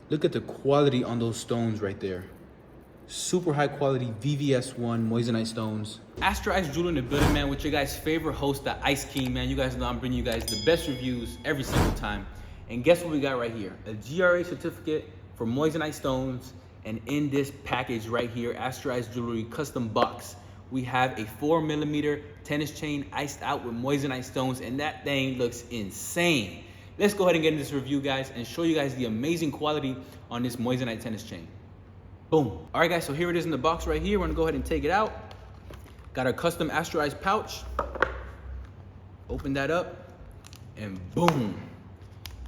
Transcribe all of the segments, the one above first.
Look at the quality on those stones right there. Super high quality VVS1 Moissanite stones. Astroice Jewelry in the building, man, with your guys' favorite host, the Ice King, man. You guys know I'm bringing you guys the best reviews every single time. And guess what we got right here? A GRA certificate for Moissanite stones. And in this package right here, Astroice Jewelry custom box, we have a 4mm tennis chain iced out with Moissanite stones, and that thing looks insane. Let's go ahead and get into this review, guys, and show you guys the amazing quality on this Moissanite tennis chain. Boom. All right, guys, so here it is in the box right here. We're gonna go ahead and take it out. Got our custom Astroice pouch. Open that up, and boom.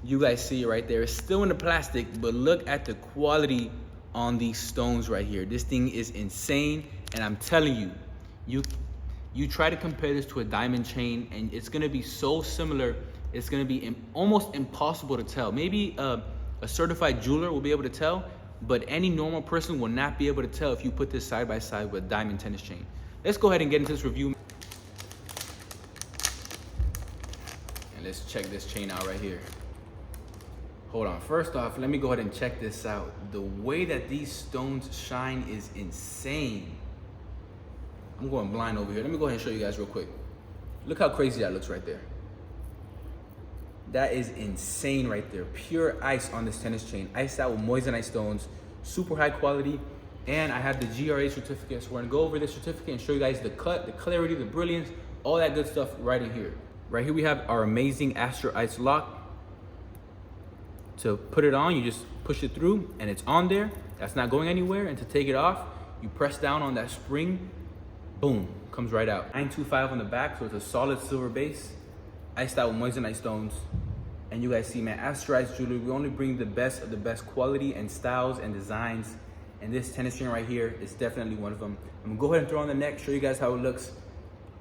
You guys see it right there. It's still in the plastic, but look at the quality on these stones right here. This thing is insane, and I'm telling you, you try to compare this to a diamond chain, and it's gonna be so similar, it's gonna be almost impossible to tell. Maybe a certified jeweler will be able to tell, but any normal person will not be able to tell if you put this side by side with a diamond tennis chain. Let's go ahead and get into this review. And let's check this chain out right here. Hold on, first off, let me go ahead and check this out. The way that these stones shine is insane. I'm going blind over here. Let me go ahead and show you guys real quick. Look how crazy that looks right there. That is insane right there. Pure ice on this tennis chain. Iced out with Moissanite stones. Super high quality. And I have the GRA certificate. So we're gonna go over this certificate and show you guys the cut, the clarity, the brilliance, all that good stuff right in here. Right here we have our amazing Astroice lock. To put it on, you just push it through and it's on there. That's not going anywhere. And to take it off, you press down on that spring. Boom, comes right out. 925 on the back, so it's a solid silver base. Iced out with Moissanite stones. And you guys see, man, Astroice Jewelry, we only bring the best of the best quality and styles and designs. And this tennis chain right here is definitely one of them. I'm gonna go ahead and throw on the neck, show you guys how it looks.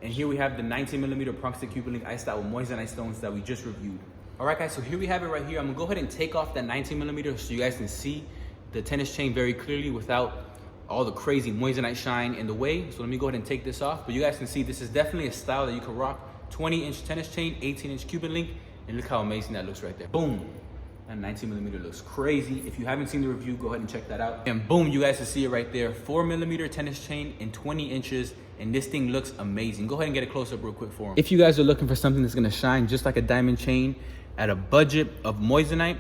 And here we have the 19mm prong stick Cuban link iced out with Moissanite stones that we just reviewed. All right, guys, so here we have it right here. I'm gonna go ahead and take off that 19mm so you guys can see the tennis chain very clearly without all the crazy Moissanite shine in the way. So let me go ahead and take this off. But you guys can see this is definitely a style that you can rock. 20-inch tennis chain, 18-inch Cuban link, and look how amazing that looks right there. Boom. That 19mm looks crazy. If you haven't seen the review, go ahead and check that out. And boom, you guys can see it right there. 4mm tennis chain in 20 inches, and this thing looks amazing. Go ahead and get a close-up real quick for them. If you guys are looking for something that's gonna shine just like a diamond chain at a budget of Moissanite,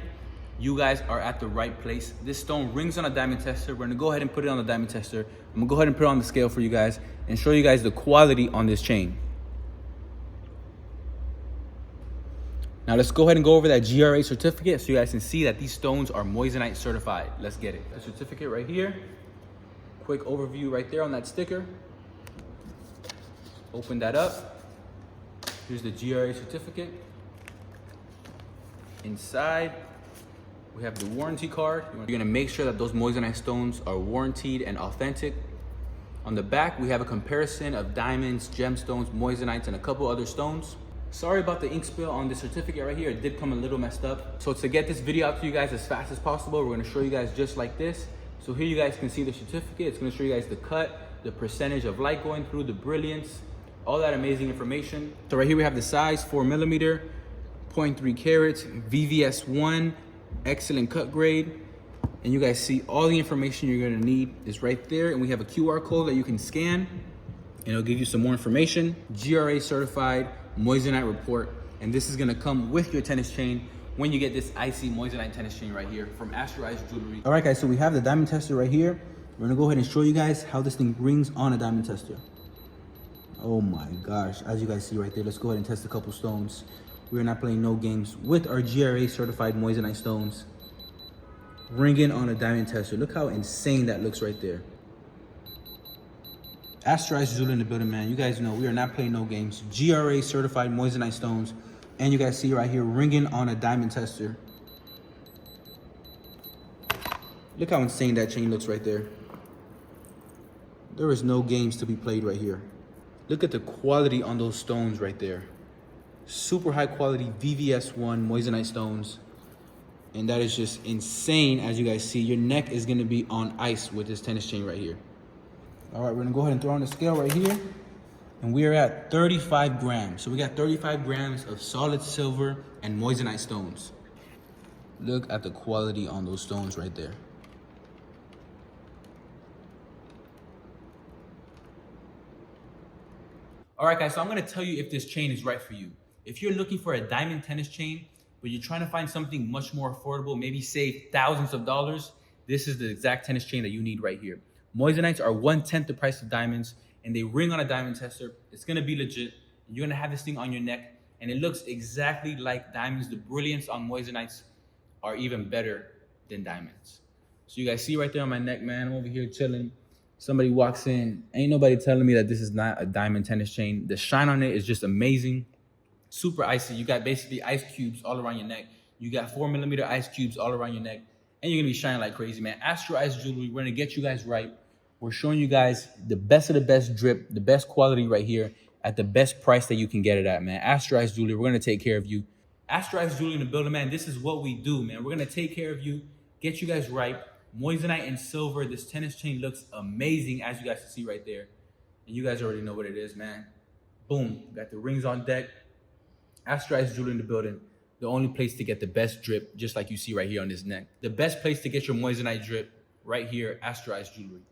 you guys are at the right place. This stone rings on a diamond tester. We're gonna go ahead and put it on the diamond tester. I'm gonna go ahead and put it on the scale for you guys and show you guys the quality on this chain. Now let's go ahead and go over that GRA certificate so you guys can see that these stones are Moissanite certified. Let's get it. The certificate right here. Quick overview right there on that sticker. Open that up. Here's the GRA certificate. Inside, we have the warranty card. You're gonna make sure that those Moissanite stones are warranted and authentic. On the back, we have a comparison of diamonds, gemstones, Moissanites, and a couple other stones. Sorry about the ink spill on the certificate right here. It did come a little messed up. So to get this video out to you guys as fast as possible, we're gonna show you guys just like this. So here you guys can see the certificate. It's gonna show you guys the cut, the percentage of light going through, the brilliance, all that amazing information. So right here we have the size, 4mm, 0.3 carats, VVS1, excellent cut grade. And you guys see all the information you're gonna need is right there. And we have a QR code that you can scan and it'll give you some more information. GRA certified Moissanite report. And this is gonna come with your tennis chain when you get this icy Moissanite tennis chain right here from Astroice Jewelry. All right, guys, so we have the diamond tester right here. We're gonna go ahead and show you guys how this thing rings on a diamond tester. Oh my gosh, as you guys see right there, let's go ahead and test a couple stones. We're not playing no games with our GRA certified Moissanite stones. Ringing on a diamond tester. Look how insane that looks right there. Astroice Jewelry in the building, man. You guys know we are not playing no games. GRA certified Moissanite stones. And you guys see right here, ringing on a diamond tester. Look how insane that chain looks right there. There is no games to be played right here. Look at the quality on those stones right there. Super high quality VVS1 Moissanite stones. And that is just insane. As you guys see, your neck is gonna be on ice with this tennis chain right here. All right, we're gonna go ahead and throw on the scale right here. And we are at 35 grams. So we got 35 grams of solid silver and Moissanite stones. Look at the quality on those stones right there. All right, guys, so I'm gonna tell you if this chain is right for you. If you're looking for a diamond tennis chain, but you're trying to find something much more affordable, maybe save thousands of dollars, this is the exact tennis chain that you need right here. Moissanites are 1/10 the price of diamonds, and they ring on a diamond tester. It's gonna be legit. You're gonna have this thing on your neck, and it looks exactly like diamonds. The brilliance on Moissanites are even better than diamonds. So you guys see right there on my neck, man, I'm over here chilling. Somebody walks in, ain't nobody telling me that this is not a diamond tennis chain. The shine on it is just amazing. Super icy. You got basically ice cubes all around your neck. You got 4mm ice cubes all around your neck. And you're gonna be shining like crazy, man. Astroice jewelry, we're gonna get you guys right. We're showing you guys the best of the best drip, the best quality right here at the best price that you can get it at, man. Astroice jewelry, we're gonna take care of you. Astroice jewelry in the building, man. This is what we do, man. We're gonna take care of you, get you guys right. Moissanite and silver. This tennis chain looks amazing, as you guys can see right there. And you guys already know what it is, man. Boom, got the rings on deck. Astroice jewelry in the building. The only place to get the best drip, just like you see right here on this neck. The best place to get your Moissanite drip, right here, Astroice jewelry.